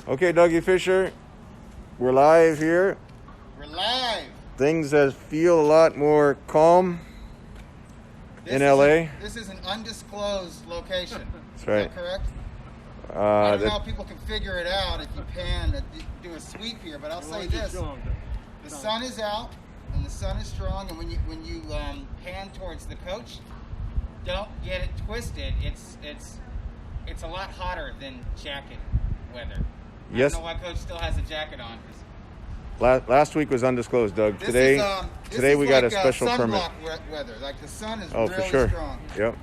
Okay, Dougie Fisher, we're live here. We're live. Things that feel a lot more calm in LA. This is an undisclosed location. That's right. Is that correct? I don't know how people can figure it out if you do a sweep here, but I'll say this: the sun is out and the sun is strong, and when you pan towards the coach, don't get it twisted. It's a lot hotter than jacket weather. Yes. I don't know why Coach still has a jacket on. Last week was undisclosed, Doug. Today we got a special permit. Weather, like the sun is really for sure. Strong. Yep.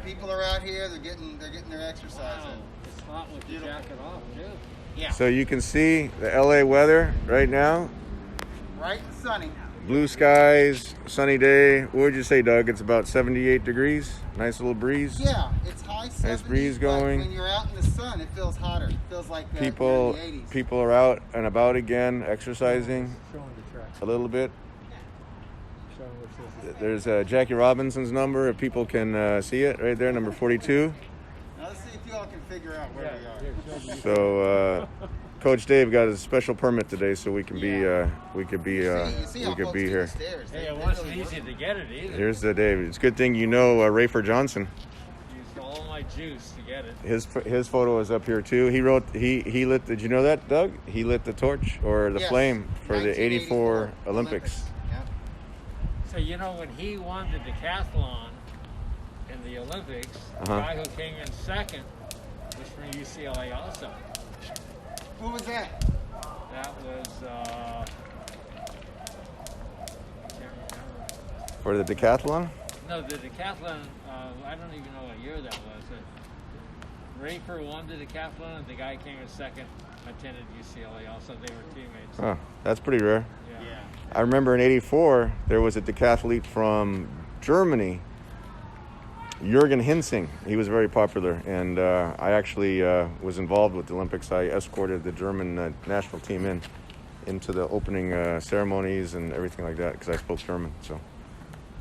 People are out here. They're getting their exercise in. It's hot with the jacket off too. Yeah. So you can see the LA weather right now. Bright and sunny. Blue skies, sunny day. What would you say, Doug? It's about 78 degrees. Nice little breeze. Yeah, it's high 70s. Nice breeze going. When you're out in the sun, it feels hotter. It feels like people you're in the 80s. People are out and about again, exercising a little bit. There's Jackie Robinson's number. If people can see it right there, number 42. Now let's see if you all can figure out where we are. So Coach Dave got a special permit today, so we can be here. Hey, it wasn't easy to get it either. Here's the Dave. It's a good thing you know Rayford Johnson. Used all my juice to get it. His photo is up here too. He lit. Did you know that, Doug? He lit the torch or the flame for the '84 Olympics. Yeah. So when he won the decathlon in the Olympics, the guy who came in second was from UCLA also. Who was that? That was can't remember. For the decathlon? No, the decathlon. I don't even know what year that was. Rayford won the decathlon, and the guy came in second. Attended UCLA also. They were teammates. Oh, that's pretty rare. Yeah. I remember in '84 there was a decathlete from Germany, Jürgen Hensing. He was very popular, and I actually was involved with the Olympics. I escorted the German national team into the opening ceremonies and everything like that because I spoke German. So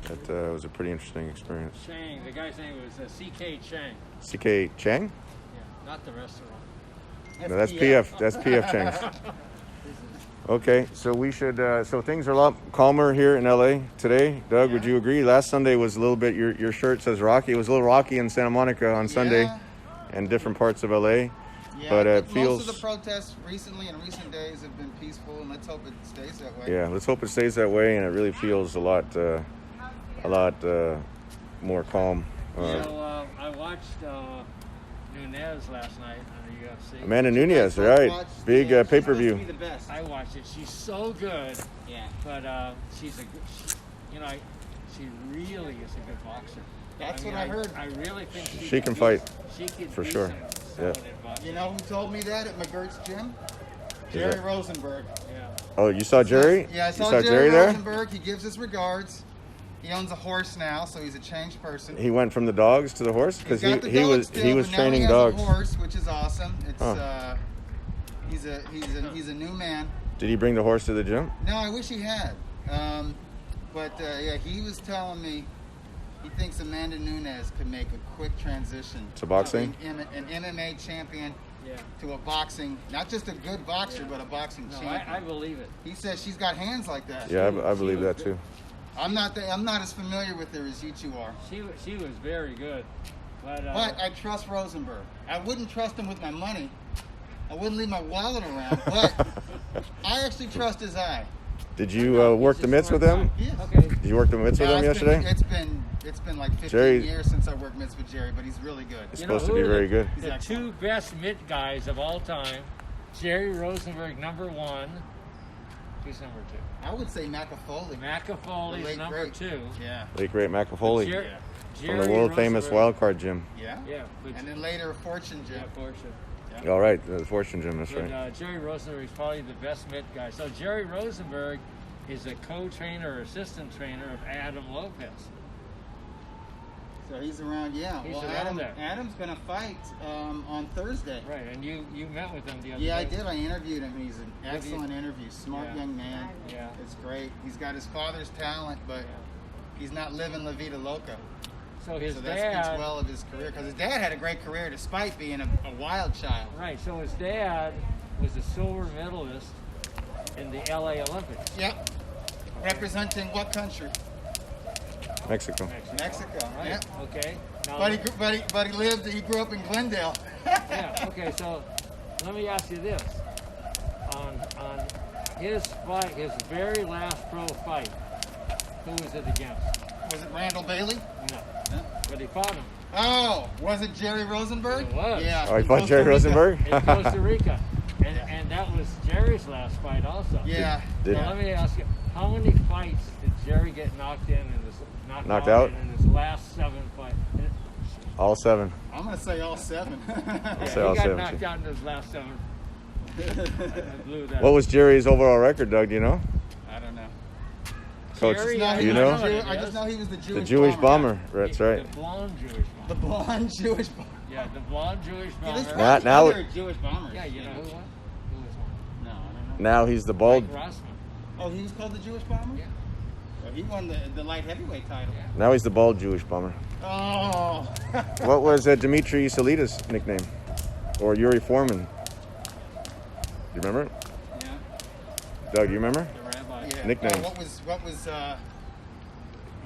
that was a pretty interesting experience. Chang, the guy's name was C.K. Chang. C.K. Chang? Yeah, not the restaurant. No, that's PF. That's PF Chang's. Okay, so we should. So things are a lot calmer here in LA today. Doug, would you agree? Last Sunday was a little bit. Your shirt says rocky. It was a little rocky in Santa Monica on Sunday, and different parts of LA. Yeah, but it feels. Most of the protests recently in recent days have been peaceful, and let's hope it stays that way. Yeah, let's hope it stays that way, and it really feels a lot more calm. I watched Nunez last night on the UFC. Amanda Nunez, right? Big pay-per-view. I watched it. She's so good. Yeah. But she really is a good boxer. That's what I heard. I really think she can fight. She can for beat sure. Yeah. You know who told me that at McGirt's gym? Jerry Rosenberg. Yeah. Oh, you saw Jerry? Yeah, I saw Jerry there. Rosenberg. He gives his regards. He owns a horse now, so he's a changed person. He went from the dogs to the horse because he was now training he has dogs. A horse, which is awesome. It's he's a new man. Did he bring the horse to the gym? No, I wish he had. But he was telling me he thinks Amanda Nunez could make a quick transition to boxing. An MMA champion to a boxing, not just a good boxer, but a boxing champion. I believe it. He says she's got hands like that. Yeah, I believe that too. I'm not as familiar with her as you two are. She was very good, but I trust Rosenberg. I wouldn't trust him with my money. I wouldn't leave my wallet around, but I actually trust his eye. Did you work the mitts with him? Yes. Okay. Did you work the mitts with him yesterday? It's been like 15 years since I worked mitts with Jerry, but he's really good. He's supposed to be very good. The two best mitt guys of all time, Jerry Rosenberg, number one. Who's number two? I would say McAfoley. McAfoley's number two. Yeah. Late great McAfoley. From the world famous wildcard gym. Yeah. Yeah. And then later Fortune Gym. Yeah, Fortune. Yeah. All right, the Fortune Gym. That's right. Jerry Rosenberg is probably the best mitt guy. So Jerry Rosenberg is a co-trainer or assistant trainer of Adam Lopez. So he's around, He's around there. Adam's going to fight on Thursday. Right, and you met with him the other day. Yeah, I did. I interviewed him. He's an excellent interview. Smart young man. Yeah. It's great. He's got his father's talent, but he's not living La Vida Loca. So his so that dad. speaks well of his career, because his dad had a great career despite being a wild child. Right. So his dad was a silver medalist in the LA Olympics. Yep. Representing what country? Mexico. Mexico. Right. Yep. Okay. Now, But he grew up in Glendale. yeah. Okay. So let me ask you this: on his fight, his very last pro fight, who was it against? Was it Randall Bailey? No. Yeah. But he fought him Oh, was it Jerry Rosenberg? It was. Yeah. Oh, he in fought Costa Jerry Rica. Rosenberg? in Costa Rica, and that was Jerry's last fight also. Yeah. Did- So let me ask you: how many fights did Jerry get knocked Knocked out? in his last 7 fights? All 7. I'm gonna say all 7. Yeah, say all he got 7, knocked too. out in his last 7. I blew that. What was Jerry's overall record, Doug? Do you know? I don't know. Coach, Jerry, No, you I know? just what I it just is. know he was the Jewish The Jewish bomber. yeah. That's right. The blonde Jewish The bomber. blonde Jewish bomber. Yeah, the blonde Jewish Yeah, there's bomber. probably Now- other Jewish bombers. Yeah, you know who was? Who was one? No, I don't know. Now he's the bald. Mike Rossman. Oh, he was called the Jewish bomber? Yeah. Well, he won the light heavyweight title. Yeah. Now he's the bald Jewish bomber. Oh. What was Dmitry Salita's nickname? Or Yuri Foreman? Do you remember it? Yeah. Doug, you remember? The rabbi. Yeah. Nicknames. What was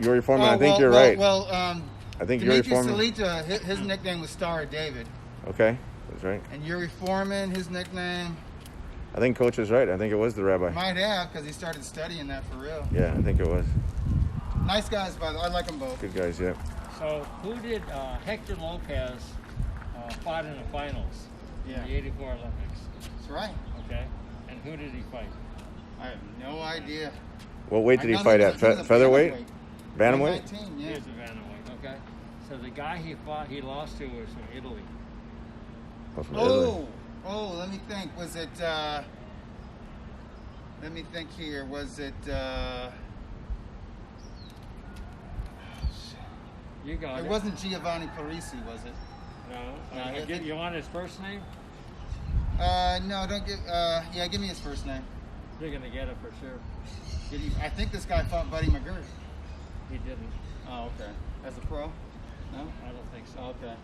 Yuri Foreman, I think well, you're well, right. Well, I think Yuri Dimitri Foreman. Salita, his nickname was Star of David. Okay, that's right. And Yuri Foreman, his nickname, I think Coach is right. I think it was the rabbi. might have, because he started studying that for real. Yeah, I think it was. Nice guys, by the way. I like them both. Good guys, yeah. So who did Hector Lopez fought in the finals Yeah. in the '84 Olympics? That's right. Okay, and who did he fight? I have no idea. What weight did I he know fight he at? was a Featherweight? bantamweight. Bantamweight? 19, He yeah. was a bantamweight. Okay, so the guy he lost to was from Italy. Oh, from Italy. Let me think. Was it, let me think here. Was it, You got it. it wasn't Giovanni Parisi, was it? No. No, I think- You want his first name? No, don't give, yeah, give me his first name. You're gonna get it for sure. I think this guy fought Buddy McGirt. He didn't. Oh, okay. As a pro? No? I don't think so. Oh, okay.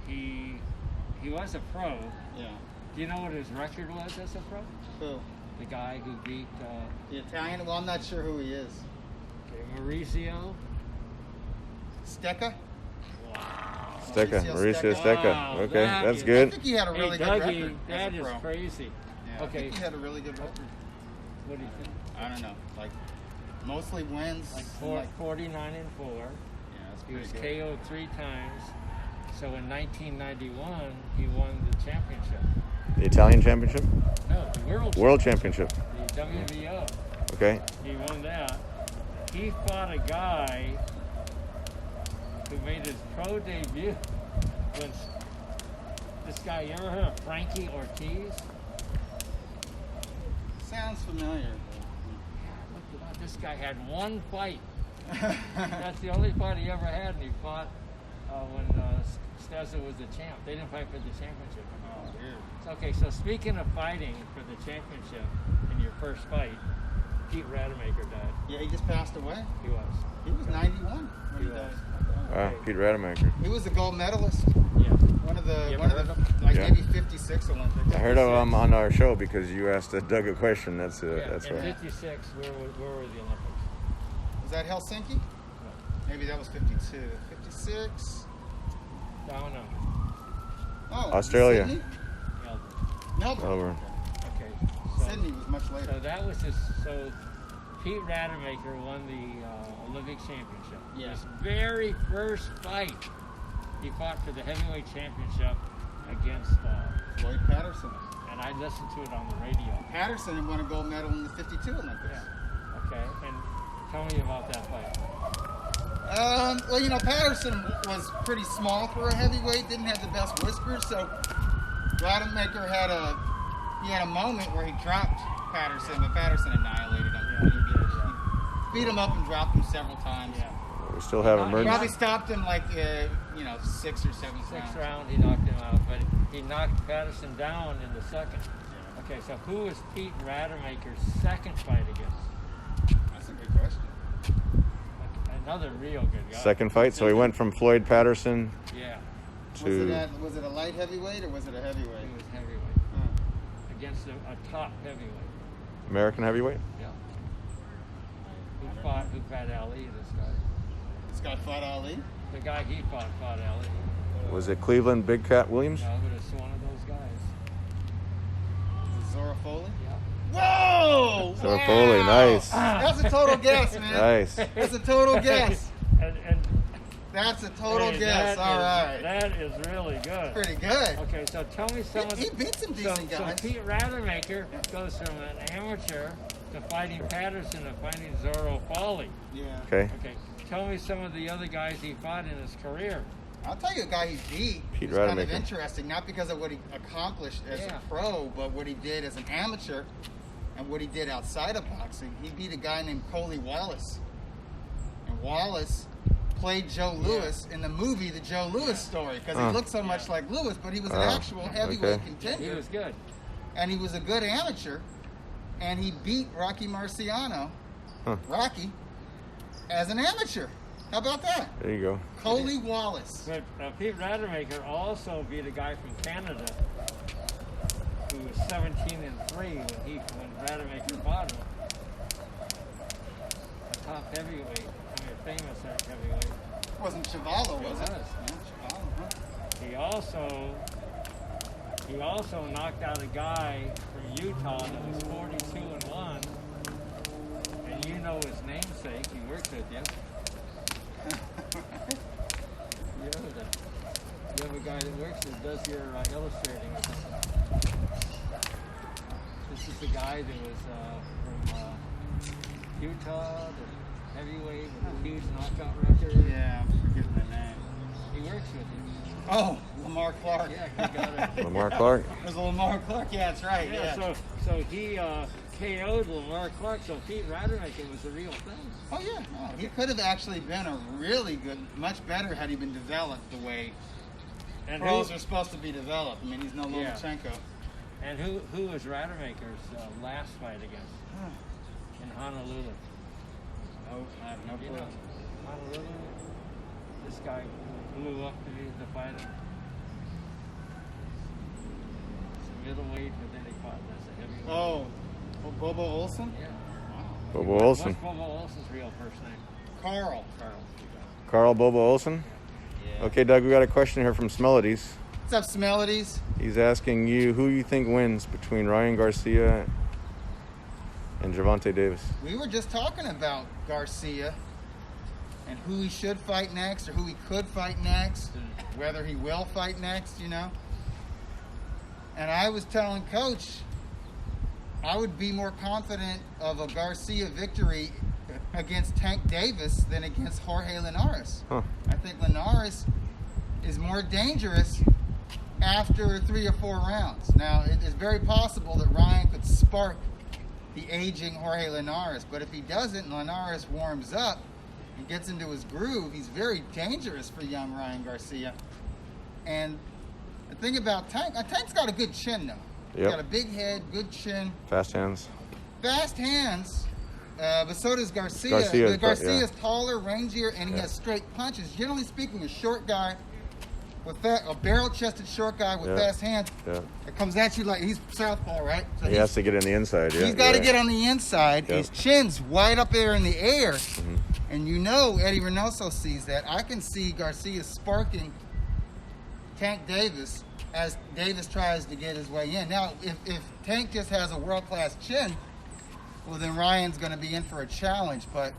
He was a pro. Yeah. Do you know what his record was as a pro? Who? The guy who beat The Italian? Well, I'm not sure who he is. Mauricio. Stecca? Wow. Stecca, Mauricio Stecca. Wow, Okay, that that's is- I good. think he had a really Hey, good Dougie, record that as a is pro. crazy. Yeah, I Okay. think he had a really good record. What do you think? I don't know. Like, mostly wins. Like and 49-4. yeah, that's He was pretty good. KO'd 3 times. So in 1991, he won the championship. The Italian Championship? No, the World Championship. The WBO. Okay. He won that. He fought a guy who made his pro debut when this guy, you ever heard of Frankie Ortiz? Sounds familiar. This guy had 1 fight. That's the only fight he ever had, and he fought when Stezza was the champ. They didn't fight for the championship. Oh, weird. Okay, so speaking of fighting for the championship in your first fight, Pete Rademacher died. Yeah, he just passed away. He was. He was 91 when He he was. died. Wow, Pete Rademacher. He was a gold medalist. Yeah. One of the, You ever heard of like Yeah. maybe 56 Olympics. I heard of him on our show because you asked Doug a question. That's Yeah. that's In right. '56, where were the Olympics? Was that Helsinki? Maybe that was 52. 56. Down Oh, Australia. Sydney? Melbourne. Melbourne. Over. Okay. So, Sydney was much later. So that was his. So Pete Rademacher won the Olympic championship. Yeah. His very first fight, he fought for the heavyweight championship against, Floyd Patterson. and I listened to it on the radio. Patterson had won a gold medal in the 52 Olympics. Yeah. Okay. And tell me about that fight. Well, you know, Patterson was pretty small for a heavyweight, didn't have the best whiskers, so Rademacher had a moment where he dropped Patterson, but Patterson annihilated him. Yeah, he did, yeah. He beat him up and dropped him several times. Yeah. We still have Probably emergency. Probably stopped him like, 6 or 7 rounds. 6th round, he knocked him out, but he knocked Patterson down in the second. Okay, so who was Pete Rademacher's second fight against? That's a good question. And Another real good guy. Second fight, so he went from Floyd Patterson Yeah, to Was it a light heavyweight or was it a heavyweight? he was heavyweight. Huh. Against a top heavyweight. American heavyweight. Yeah. Who fought Ali, this guy? This guy fought Ali? The guy he fought Ali. Was it Cleveland Big Cat Williams? No, but it's one of those guys. Was it Zora Foley? Yeah. Whoa! Zora Foley, nice. That's a total guess, man. Nice. That's a total guess. And That's a total hey, guess. All right. That is really good. Pretty good. Okay, so tell me some of He beat some decent so guys. Pete Rademacher goes from an amateur to fighting Patterson to fighting Zora Foley. Yeah. Okay. Okay, tell me some of the other guys he fought in his career. I'll tell you a guy he beat. Pete It's kind of Rademacher. interesting, not because of what he accomplished as Yeah. a pro, but what he did as an amateur and what he did outside of boxing. He beat a guy named Coley Wallace. And Wallace played Joe Louis in the movie The Joe Louis Story because he looked so much like Louis, but he was an actual heavyweight okay. contender. He was good. And he was a good amateur, and he beat Rocky Marciano, Rocky, as an amateur. How about that? There you go. Coley Wallace. But Pete Rademacher also beat a guy from Canada who was 17-3 when Rademacher fought him. A top heavyweight, a famous heavyweight. Wasn't Chuvalo, was it? It was. Yeah, Chuvalo, huh? He also knocked out a guy from Utah that was 42-1, and you know his namesake. He works with you. You have a guy that works that does your illustrating. This is the guy that was from Utah, the heavyweight with a huge knockout record. Yeah, I'm forgetting the name. He works with you. Oh, Lamar Clark. Yeah, he got it. Lamar Clark. It was Lamar Clark. Yeah, that's right. Yeah, so he KO'd Lamar Clark, so Pete Rademacher was the real thing. Oh, yeah. Oh, he could have actually been a really good, much better had he been developed the way And pros are supposed to be developed. I mean, he's no Yeah. Lomachenko. And who was Rademacher's last fight against in Honolulu? No, I have no You clue. know, Honolulu, this guy blew up to be the fighter. It's a middleweight, but then he fought as a heavyweight. Oh, Bobo Olsen? Yeah. Bobo Olsen. What's Bobo Olsen's real first name? Carl. Carl. Carl Bobo Olsen. Yeah. Okay, Doug, we got a question here from Smelodies. What's up, Smelodies? He's asking you who you think wins between Ryan Garcia and Gervonta Davis. We were just talking about Garcia and who he should fight next or who he could fight next and whether he will fight next, you know. And I was telling Coach I would be more confident of a Garcia victory against Tank Davis than against Jorge Linares. Huh. I think Linares is more dangerous after 3 or 4 rounds. Now, it is very possible that Ryan could spark the aging Jorge Linares, but if he doesn't and Linares warms up and gets into his groove, he's very dangerous for young Ryan Garcia. And the thing about Tank, Tank's got a good chin, though. He's Yep. got a big head, good chin, Fast hands. fast hands, but so does Garcia. Garcia, But Garcia's yeah. taller, rangier, and he Yeah. has straight punches. Generally speaking, a short guy with a barrel-chested short guy with Yeah. fast hands, Yeah. it comes at you like he's southpaw, right? So He has to get in the inside. Yeah. he's got to yeah. get on the inside. Yep. His chin's wide up there in the air. Mm-hmm. And you know Eddie Reynoso sees that. I can see Garcia sparking Tank Davis as Davis tries to get his way in. Now, if Tank just has a world-class chin, well, then Ryan's going to be in for a challenge. But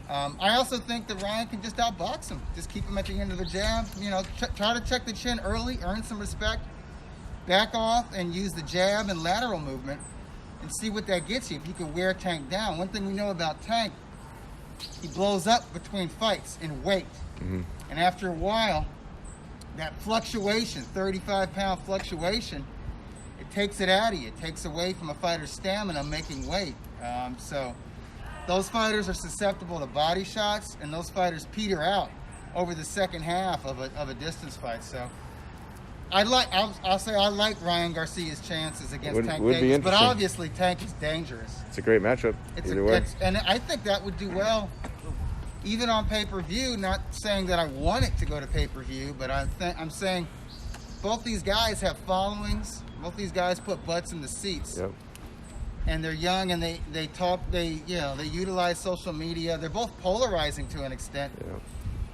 I also think that Ryan can just outbox him. Just keep him at the end of the jab. You know, try to check the chin early, earn some respect, back off, and use the jab and lateral movement and see what that gets you if you can wear Tank down. One thing we know about Tank, he blows up between fights in weight. Mm-hmm. And after a while, that fluctuation, 35-pound fluctuation, it takes it out of you. It takes away from a fighter's stamina making weight. So those fighters are susceptible to body shots, and those fighters peter out over the second half of a distance fight. So I'll say I like Ryan Garcia's chances against Tank Would be Davis, but interesting. obviously Tank is dangerous. It's a great matchup. Either way. And I think that would do well even on pay-per-view, not saying that I want it to go to pay-per-view, but I'm saying both these guys have followings. Both these guys put butts in the seats. Yep. And they're young, and they talk. They utilize social media. They're both polarizing to an extent. Yep.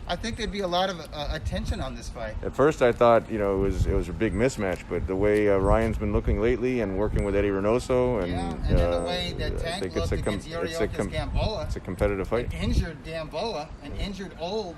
I think there'd be a lot of attention on this fight. At first, I thought it was a big mismatch, but the way Ryan's been looking lately and working with Eddie Reynoso, and then the way that I Tank think looked against Yuriorkis Gamboa, it's a competitive fight. Injured Gamboa, an injured old.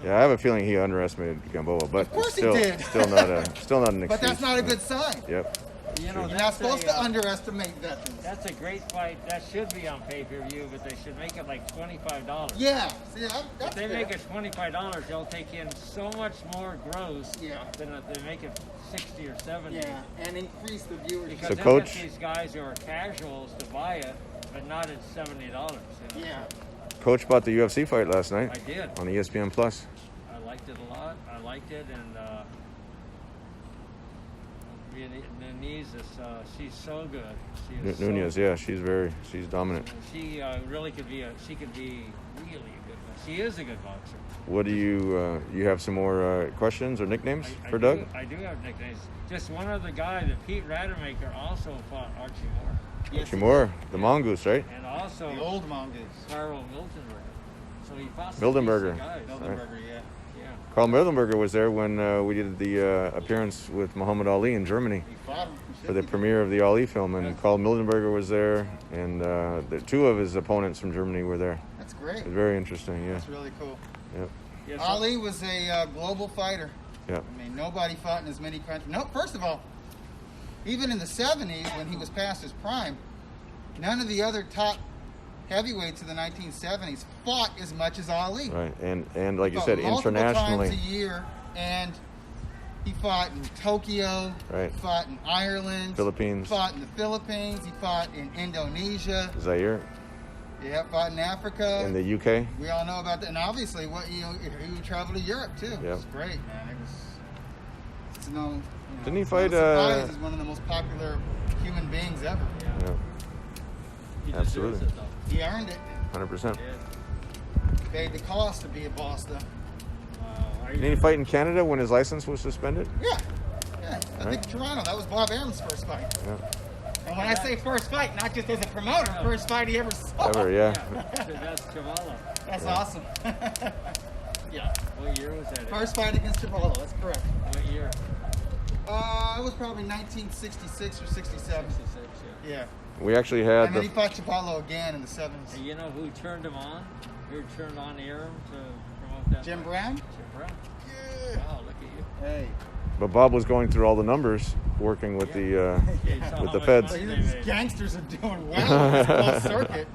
Yeah, I have a feeling he underestimated Gamboa, but Of course still, he did. still not an excuse. But that's not a good sign. Yep. You know, You're not supposed to underestimate veterans. That's a great fight. That should be on pay-per-view, but they should make it like $25. Yeah. See, If that's they fair. make it $25, they'll take in so much more gross than if they make it 60 or 70. Yeah, and increase the viewership. Because So, then Coach- get these guys who are casuals to buy it, but not at $70. You know? Yeah. Coach bought the UFC fight last night I did. on ESPN Plus. I liked it a lot. I liked it, and Nunez is she's so good. She is Nunez, so, yeah, she's dominant. She really could be really a good. She is a good boxer. What do you have some more questions or nicknames for Doug? I do have nicknames. Just one other guy, that Pete Rademacher also fought Archie Moore, Yes, Timur, the mongoose, right? and also the old mongoose. Carl Miltenberger. So he fought some Mildenberger. decent guys. Mildenberger, yeah. Yeah. Carl Mildenberger was there when we did the appearance with Muhammad Ali in Germany He fought him. for the premiere of the Ali film, and Carl Mildenberger was there, and the two of his opponents from Germany were there. That's great. It was very interesting, yeah. That's really cool. Yep. Yes, Ali was a global fighter. Yep. I mean, nobody fought in as many countries. No, first of all, even in the 70s, when he was past his prime, none of the other top heavyweights of the 1970s fought as much as Ali. Right, and like you Fought said, multiple internationally. times a year, and he fought in Tokyo. Right. He fought in Ireland. Philippines. Fought in the Philippines. He fought in Indonesia. Zaire, Yeah, fought in Africa. in the UK. We all know about that, and obviously, he would travel to Europe too. It Yep. was great, man. It's no. You know, Didn't he it's no fight, surprise he's one of the most popular human beings ever. Yeah, he deserves absolutely. it, though. He earned it. 100%. Yeah. Paid the cost to be a boss, though. Didn't he fight in Canada when his license was suspended? Yeah. Yeah. I Right. think Toronto. That was Bob Arum's first fight. Yeah. And when I say first fight, not just as a promoter, first fight he ever saw. Ever, yeah. That's Chavala. That's Yeah. awesome. Yeah. What year was that? First fight against Chavala. That's correct. What year? It was probably 1966 or 67. 66, yeah. Yeah. We actually had And then he the. fought Chavala again in the 70s. And you know who turned him on? Who turned on Aram to promote that? Jim fight? Brown? Jim Brown. Yeah. Wow, look at you. Hey. But Bob was going through all the numbers, working with the Yeah, you saw with how the much feds. money they These made. gangsters are doing well on this ball circuit.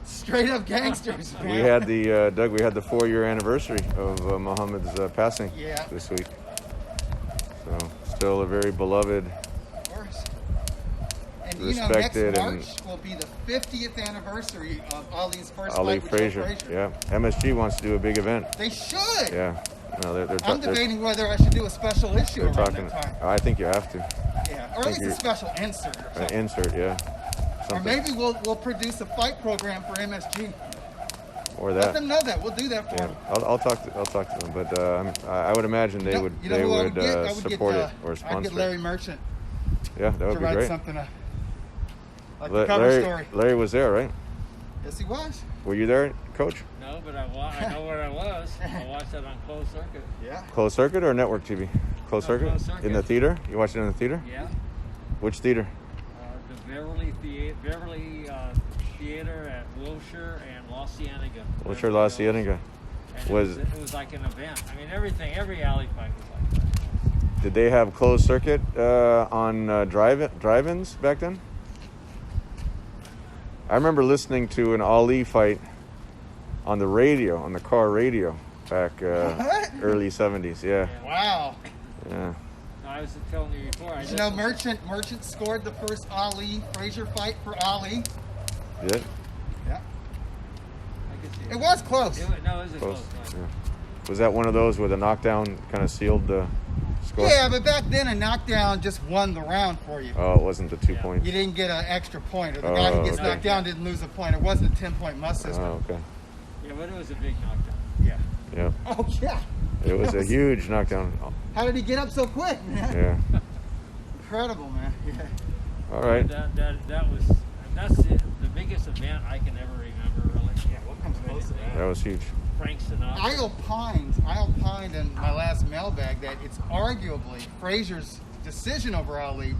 Straight up gangsters, man. We had the Doug. We had the 4-year anniversary of Muhammad's passing Yeah. this week. So still a very beloved. Of course. And Respected next and- March will be the 50th anniversary of Ali's first Ali fight with Joe Frazier. Frazier. Yeah. MSG wants to do a big event. They should. Yeah. No, they're I'm debating whether I should do a special issue They're around talking. that time. I think you have to. Yeah. Or at least a you're- special insert. Or, An something. insert, yeah. Or Something. maybe we'll produce a fight program for MSG. Or Let that. them know that. We'll do that for Yeah. them. I'll talk to them, but I would imagine they would You know who I would get? I would support get, it or I'd sponsor get it. Larry Merchant Yeah, that to would be write great. something like the cover story. Larry was there, right? Yes, he was. Were you there, Coach? No, but I know where I was. I watched that on closed circuit. Yeah. Closed circuit or network TV? Closed No, circuit? closed circuit. In the theater? You watched it in the theater? Yeah. Which theater? The Beverly Theater at Wilshire and La Cienega. Wilshire La Cienega. And Was- it was like an event. I mean, every alley fight was like that. Did they have closed circuit on drive-ins back then? I remember listening to an Ali fight on the radio, on the car radio, back What? early 70s. Yeah, Wow. yeah. No, I was telling you before. You know, Merchant scored the first Ali Frazier fight for Ali. Did it? Yeah. I could see It was close. It was a Close. close fight. Yeah. Was that one of those where the knockdown kind of sealed the score? Yeah, but back then a knockdown just won the round for you. Oh, it wasn't the 2 Yeah. points. You didn't get an extra point, or the guy who gets okay. knocked down didn't lose a point. It wasn't a 10-point must system. Oh, okay. Yeah, but it was a big knockdown. Yeah. Yeah. Oh yeah. It was a huge knockdown. How did he get up so quick, man? Yeah. Incredible, man. Yeah. All right. That's the biggest event I can ever remember, really. Yeah, what comes close to that? That was huge. Frank Sinatra. I opined in my last mailbag that it's arguably Frazier's decision over Ali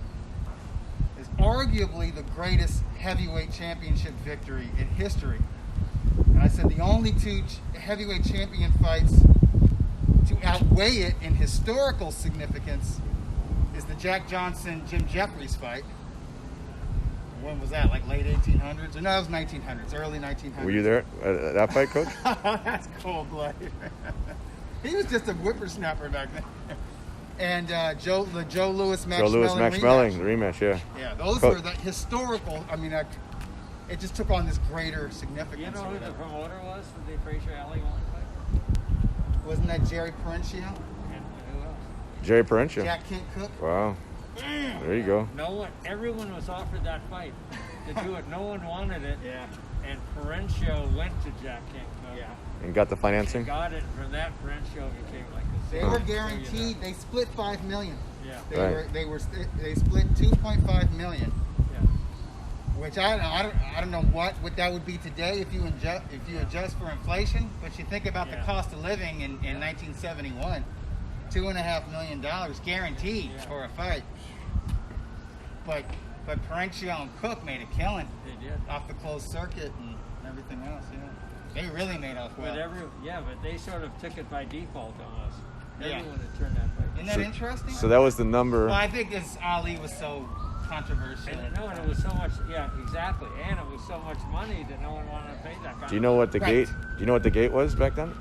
is arguably the greatest heavyweight championship victory in history. And I said the only two heavyweight champion fights to outweigh it in historical significance is the Jack Johnson-Jim Jeffries fight. When was that? Like late 1800s? Or no, it was 1900s, early 1900s. Were you there at that fight, Coach? That's cold-blooded. He was just a whippersnapper back then. And the Joe Louis Max Joe Louis Schmeling Max rematch. Schmeling, the rematch, yeah. Yeah, those were the historical. I mean, it just took on this greater significance. You know who the promoter was for the Frazier Ali one fight? Wasn't that Jerry Parencio? And who else? Jerry Parencio. Jack Kent Cook? Wow. There you go. Everyone was offered that fight to do it. No one wanted it. Yeah. And Parencio went to Jack Kent Cook. Yeah. And got the financing? Got it. From that, Parencio became like a They were guaranteed. They split $5 million. Yeah. They split $2.5 million. Yeah. Which I don't know what that would be today if you adjust for inflation. But you think about the cost of living in 1971, $2.5 million guaranteed for a fight. But Parencio and Cook made a killing. They did. Off the closed circuit and everything else. Yeah, they really made off well. But they sort of took it by default almost. Yeah. Everyone had turned that fight. Isn't that interesting? So that was the number. Well, I think this Ali was so controversial. And it was so much. Yeah, exactly. And it was so much money that no one wanted to pay that kind. Do you know what the gate? Do you know what the gate was back then?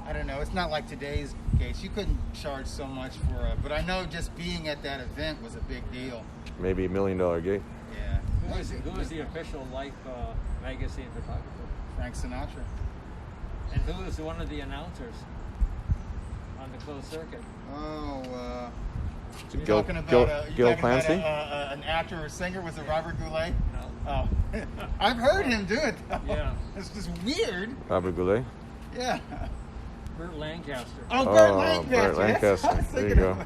I don't know. It's not like today's gates. You couldn't charge so much for it. But I know just being at that event was a big deal. Maybe $1 million gate. Yeah. Who was the official Life magazine photographer? Frank Sinatra. And who was one of the announcers on the closed circuit? Oh, Gil, you're talking about Gil Clancy? an actor or singer? Was it Robert Goulet? No. Oh. I've heard him do it. Yeah. It's just weird. Robert Goulet? Yeah. Burt Lancaster. Oh, Burt Lancaster. Burt Lancaster. There you go.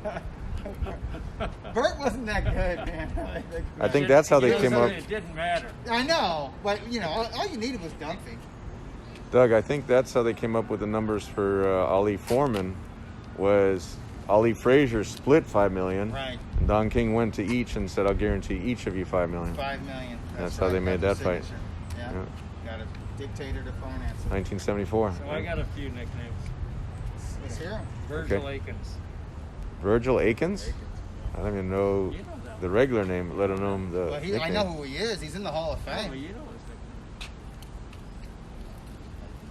Burt wasn't that good, man. I think that's how they came up. It didn't matter. I know, but all you needed was Dunphy. Doug, I think that's how they came up with the numbers for Ali Foreman. Was Ali Frazier split $5 million. Right. And Don King went to each and said, "I'll guarantee each of you $5 million." $5 million. That's how they made that fight. Yeah. Got a dictator to finance it. 1974. So I got a few nicknames. Let's hear him. Virgil Akins. Virgil Akins? I don't even know You know that the regular name, let alone the Well, I nickname. know who he is. He's in the Hall of one. Fame. Oh, you know his nickname.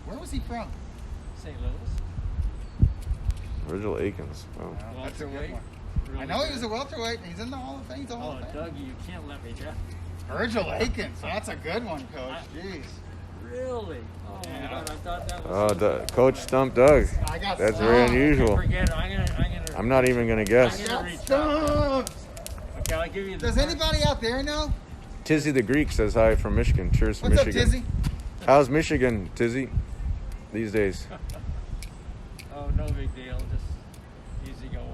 Where was he from? St. Louis. Virgil Akins. Oh. Well, that's a good Welterweight. one. Really I know he good. was a welterweight. He's in the Hall of Fame. He's a Hall Oh, of Fame. Dougie, you can't let me down. Virgil Akins. That's a good one, Coach. Jeez. Really? Oh my Yeah. God, I thought that Oh, was. Coach stumped Doug. I got That's stumped. very unusual. Forget it. I'm gonna. I'm not even going to guess. I'm Got gonna reach stumped. Okay, I'll give you the. Does anybody out there know? Tizzy the Greek says hi from Michigan. Cheers from What's Michigan. up, Tizzy? How's Michigan, Tizzy, these days? Oh, no big deal. Just easy going.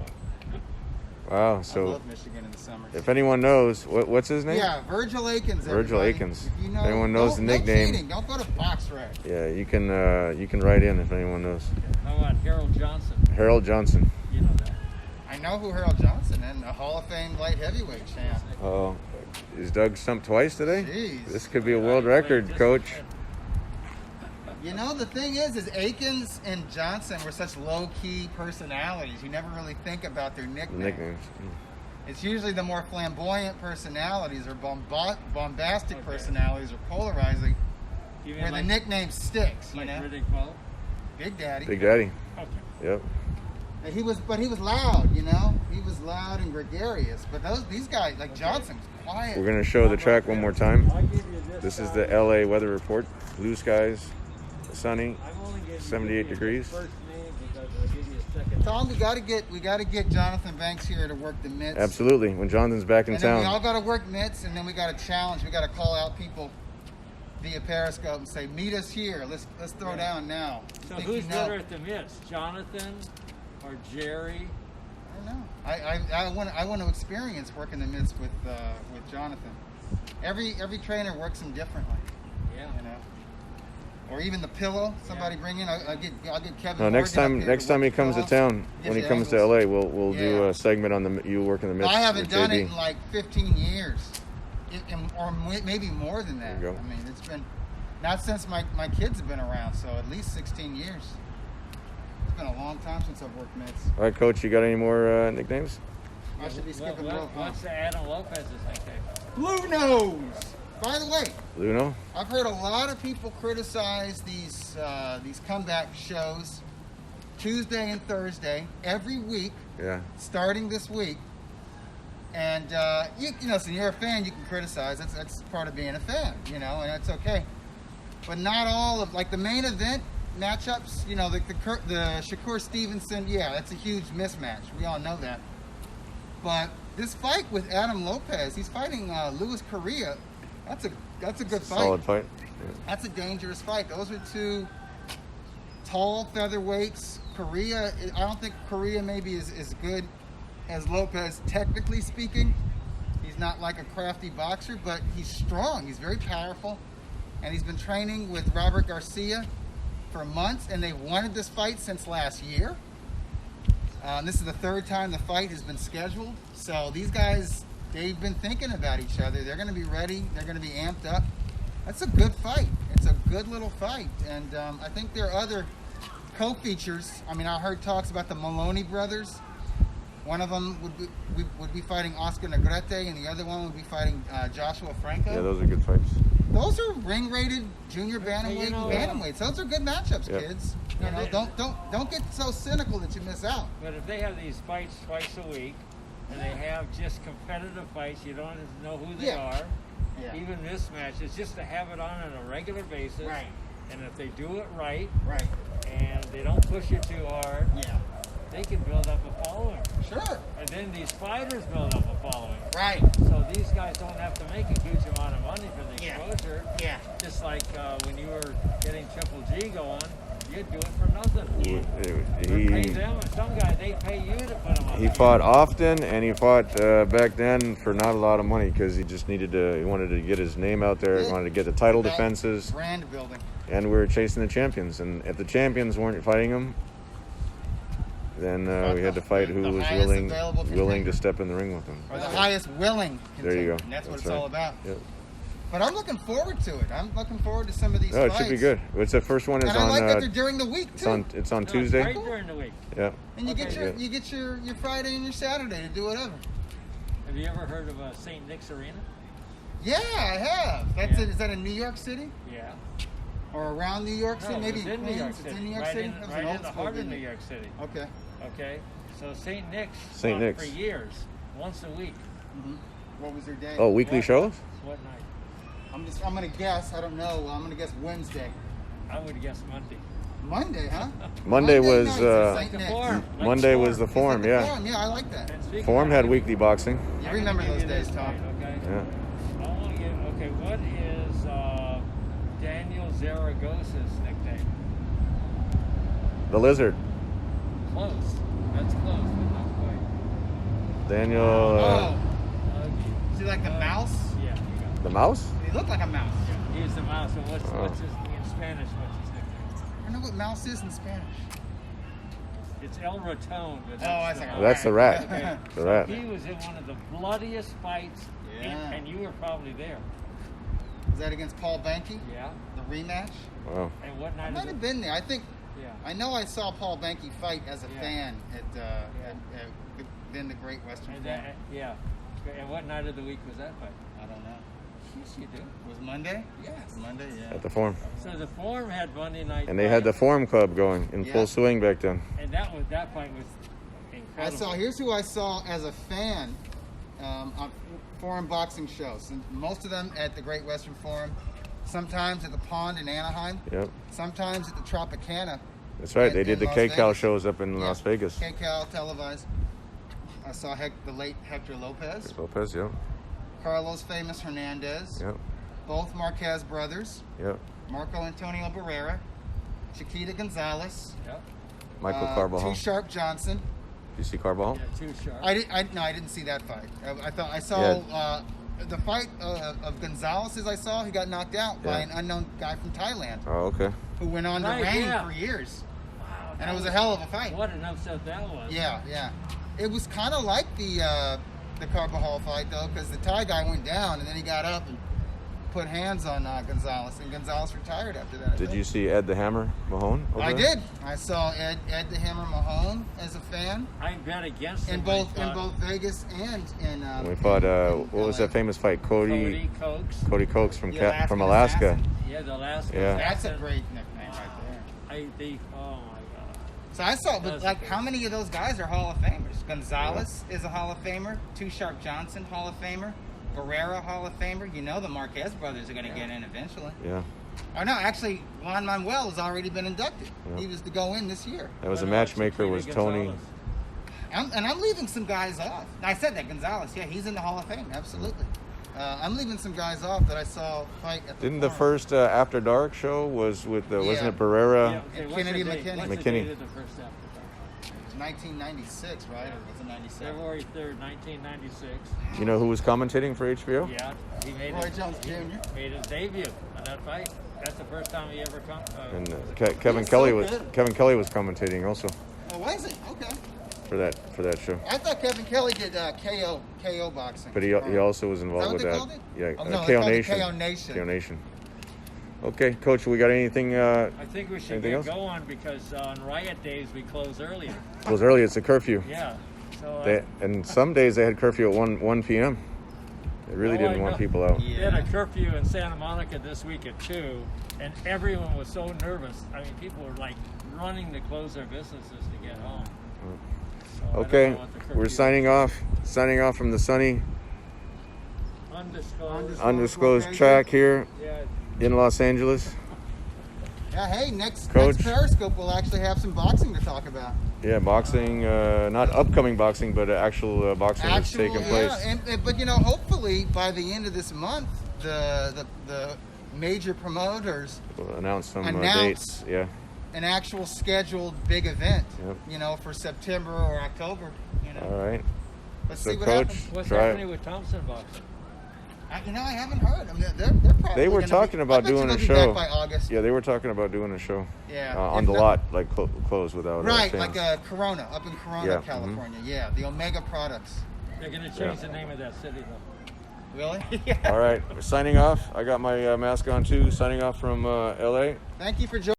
Wow. I So love Michigan in the summer. if anyone knows, what's his name? Yeah, Virgil Akins. Virgil everybody. Akins. If you know, Anyone knows the nickname? No cheating. Don't go to BoxRec. Yeah, you can write in if anyone knows. How about Harold Johnson? Harold Johnson. You know that. I know who Harold Johnson is, a Hall of Fame light heavyweight champ. Oh, is Doug stumped twice today? Jeez. This could be a world record, Coach. You know, the thing is Akins and Johnson were such low-key personalities. You never really think about their The nicknames. nicknames. It's usually the more flamboyant personalities or bombastic Okay. personalities or polarizing You mean where like, the nickname sticks, you like know? Riddick Bowe? Big Daddy. Big Daddy. Okay. Yep. And he was loud, you know? He was loud and gregarious. But these guys, like Johnson, was quiet. We're gonna show the track one more time. I'll give you This is guy. the LA weather report. Blue skies, sunny. I'm only giving 78 you degrees. the first name because I'll give you a second. Tom, we gotta get Jonathan Banks here to work the mitts. Absolutely. When Jonathan's back in And then we all town. gotta work mitts, and then we gotta challenge. We gotta call out people via Periscope and say, meet us here. Let's throw down now. So who's better at the mitts, Jonathan or Jerry? I don't know. I want to experience working the mitts with Jonathan. Every trainer works them differently. Yeah. You know. Or even the pillow. Somebody bring in. I'll get Kevin. No, next time he comes to town, when he comes to LA, we'll do a segment on you working the mitts. I haven't done JD. it in like 15 years, or maybe more than that. There you go. I mean, it's been not since my kids have been around, so at least 16 years. It's been a long time since I've worked mitts. All right, Coach, you got any more nicknames? I should be skipping rope. What's Adam Lopez's nickname? Blue Nose. By the way, Luno? I've heard a lot of people criticize these comeback shows Tuesday and Thursday every week. Yeah. Starting this week. And you know, so you're a fan, you can criticize. That's part of being a fan, you know, and that's okay. But not all of, like, the main event matchups, you know, the Shakur Stevenson, yeah, that's a huge mismatch. We all know that. But this fight with Adam Lopez, he's fighting Luis Correa. That's a good fight. Solid fight. Yeah. That's a dangerous fight. Those are two tall featherweights. Correa, I don't think Correa maybe is as good as Lopez, technically speaking. He's not like a crafty boxer, but he's strong. He's very powerful. And he's been training with Robert Garcia for months, and they wanted this fight since last year. This is the third time the fight has been scheduled. So these guys, they've been thinking about each other. They're going to be ready. They're going to be amped up. That's a good fight. It's a good little fight. And I think there are other co-features. I mean, I heard talks about the Maloney brothers. One of them would be fighting Oscar Negrete, and the other one would be fighting Joshua Franco. Yeah, those are good fights. Those are ring-rated junior bantamweight bantamweights. Those are good matchups, Yep. kids. You know, don't get so cynical that you miss out. But if they have these fights twice a week, and they have just competitive fights, you don't know who they are. Yeah. Even mismatches, just to have it on a regular basis. Right. And if they do it right, Right. and they don't push it too hard, Yeah. they can build up a following. Sure. And then these fighters build up a following. Right. So these guys don't have to make a huge amount of money for the Yeah. exposure. Yeah. Just like when you were getting Triple G going, you'd do it for nothing. You pay them, and some guy, they pay you to put them on. He fought often, and he fought back then for not a lot of money because he just he wanted to get his name out there, he wanted to get the title defenses, Brand building. and we were chasing the champions. And if the champions weren't fighting him, then we had to fight who The was highest willing available to contender. step in the ring with him. Or the highest willing contender. There you go. And that's what That's it's all right. about. Yep. But I'm looking forward to it. I'm looking forward to some of these No, it fights. should be good. It's the first one is And I on. like that they're during the week, too. It's on No, Tuesday. Right during the week. Yeah. And you Okay, get your Friday and your Saturday to do whatever. Have you ever heard of St. Nick's Arena? Yeah, I have. Yeah. Is that in New York City? Yeah. Or around New York City? No, Maybe it's in New York Queens? City. It's in New York right City? in, That was right an in old the school heart of venue. New York City. Okay. Okay. So St. Nick's St. fought Nick's. for years, once a week. Mm-hmm. What was their day? Oh, weekly What- shows? What night? I'm gonna guess. I don't know. I'm gonna guess Wednesday. I would guess Monday. Monday, huh? Monday was nights at St. The Nick's. Forum. Like Monday was the Is that Forum. the Yeah. Forum? Yeah, I like that. And speaking Forum of- had weekly boxing. You I'm remember gonna those give you days, this Tom. fight, okay? Yeah. I want to get, okay, what is Daniel Zaragoza's nickname? The Lizard. Close. That's close, but not quite. Daniel. Oh, Ugly. is he like the mouse? Yeah, you got it. The Mouse? He looked like a mouse. He's the mouse, and what's Oh. his, in Spanish, what's his nickname? I don't know what mouse is in Spanish. It's El Raton, but I that's see. the Oh, that's the rat. Okay. The rat. He was in one of the bloodiest fights, Yeah. and you were probably there. Is that against Paul Banky? Yeah. The rematch? Wow. And what I night might is have it? been there. I think. Yeah. I know I saw Paul Banky fight as a Yeah. fan at the Great Western And Forum. that, yeah. And what night of the week was that fight? I don't know. Yes, you do. It was Monday? Yes. Monday, yeah. At the Forum. So the Forum had Monday night. And they had the fight, Forum Club going in Yeah. full swing back then. and that fight was incredible. Here's who I saw as a fan on foreign boxing shows. And most of them at the Great Western Forum, sometimes at the Pond in Anaheim, Yep. sometimes at the Tropicana. That's right. They In did the Las KCAL Vegas. shows up in Las Vegas. KCAL televised. I saw the late Hector Lopez, Lopez, yep. Carlos Famous Hernandez, Yep. both Marquez brothers, Yep. Marco Antonio Barrera, Chiquita Gonzalez, Yep. Michael Carbajal. Too Sharp Johnson. You see Carbajal? Yeah, too sharp. I didn't see that fight. I saw the fight of Gonzalez's. I saw he got knocked out by an unknown guy from Thailand Oh, okay. who went on to Right, reign yeah. for years, Wow, and it was a hell of a fight. What an upset that was. Yeah, yeah. It was kind of like the Carbajal fight though, because the Thai guy went down and then he got up and put hands on Gonzalez, and Gonzalez retired after that. Did you see Ed the Hammer Mahone? over I there? did. I saw Ed the Hammer Mahone as a fan I bet against in him. both Vegas and in. We fought. What was LA. that famous fight? Cody Cokes. Cody Cokes from The Alaskan from Alaska. Assassin. Yeah, the last Yeah. That's a great nickname right there. oh my God. So I saw, but like, how many of those guys are Hall of Famers? Gonzalez is a Hall of Famer. Too Sharp Johnson, Hall of Famer. Barrera, Hall of Famer. You know the Marquez brothers are going to get in eventually. Yeah. Oh no, actually, Juan Manuel has already been inducted. Yeah. He was to go in this year. That was a But, matchmaker. Chiquita Was Tony? Gonzalez. I'm leaving some guys off. I said that Gonzalez, yeah, he's in the Hall of Fame, absolutely. I'm leaving some guys off that I saw fight at the Didn't the Forum. first After Dark show was with wasn't Yeah. it Barrera? Yeah, okay, And what's Kennedy the date? McKinney. What's the McKinney. date of the first after? 1996, right? Or was it 97? February 3rd, 1996. You know who was commentating for HBO? Yeah, he made Roy his, Jones he Jr. made his debut on that fight. That's the first time he ever come. And was it- Kevin He's Kelly so was good. Kevin Kelly was commentating also Oh, was it? Okay. for that show. I thought Kevin Kelly did KO boxing. But he also was involved Is with that that. what they called it? Yeah, Oh, no, they KO called it Nation. KO Nation. KO Nation. Okay, Coach, we got anything? I think we should Anything get else? going because on riot days we close earlier. It was early. It's a curfew. Yeah. So And some days they had curfew at 1 p.m. They really Oh, I didn't want know. people out. they had a curfew in Santa Monica this week at 2, and everyone was so nervous. I mean, people were like running to close their businesses to get home. So I don't Okay, know what the curfew we're is. signing off from the sunny, Undisclosed. undisclosed location. track here Yeah. in Los Angeles. Yeah, hey, next Coach. Periscope we'll actually have some boxing to talk about. Yeah, boxing, not upcoming boxing, but actual boxing that's taking place. But you know, hopefully by the end of this month, the major promoters We'll announce some Announce. dates. Yeah. an actual scheduled big event. Yep. You know, for September or October. You know, All right. let's So, see what Coach, happens. What's Try it. happening with Thompson boxing? I haven't heard. I mean, they're probably They were gonna talking be, about I bet you doing they'll a be show. back by August. Yeah, they were talking about doing a show. Yeah. On If the not- lot, like closed without Right, fans. like Corona, up in Corona, Yeah, mhm. California. Yeah, the Omega Products. They're going to change the name of that city, though. Really? Yeah. All right, we're signing off. I got my mask on too. Signing off from LA. Thank you for joining.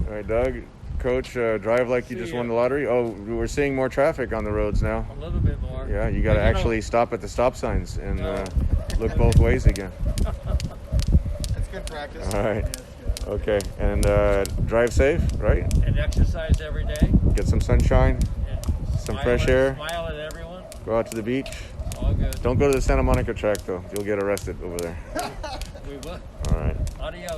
All right, Doug, Coach, drive like you See just ya. won the lottery. Oh, we're seeing more traffic on the roads now. A little bit more. Yeah, you got to But, you know, actually stop at the stop signs and No. look both ways again. That's good practice. All right. Yes, yes. Okay, and drive safe, right? And exercise every day. Get some sunshine, And some smile fresh at- air. Smile at everyone. Go out to the beach. All good. Don't go to the Santa Monica track though. You'll get arrested over there. We will. All right. Adios.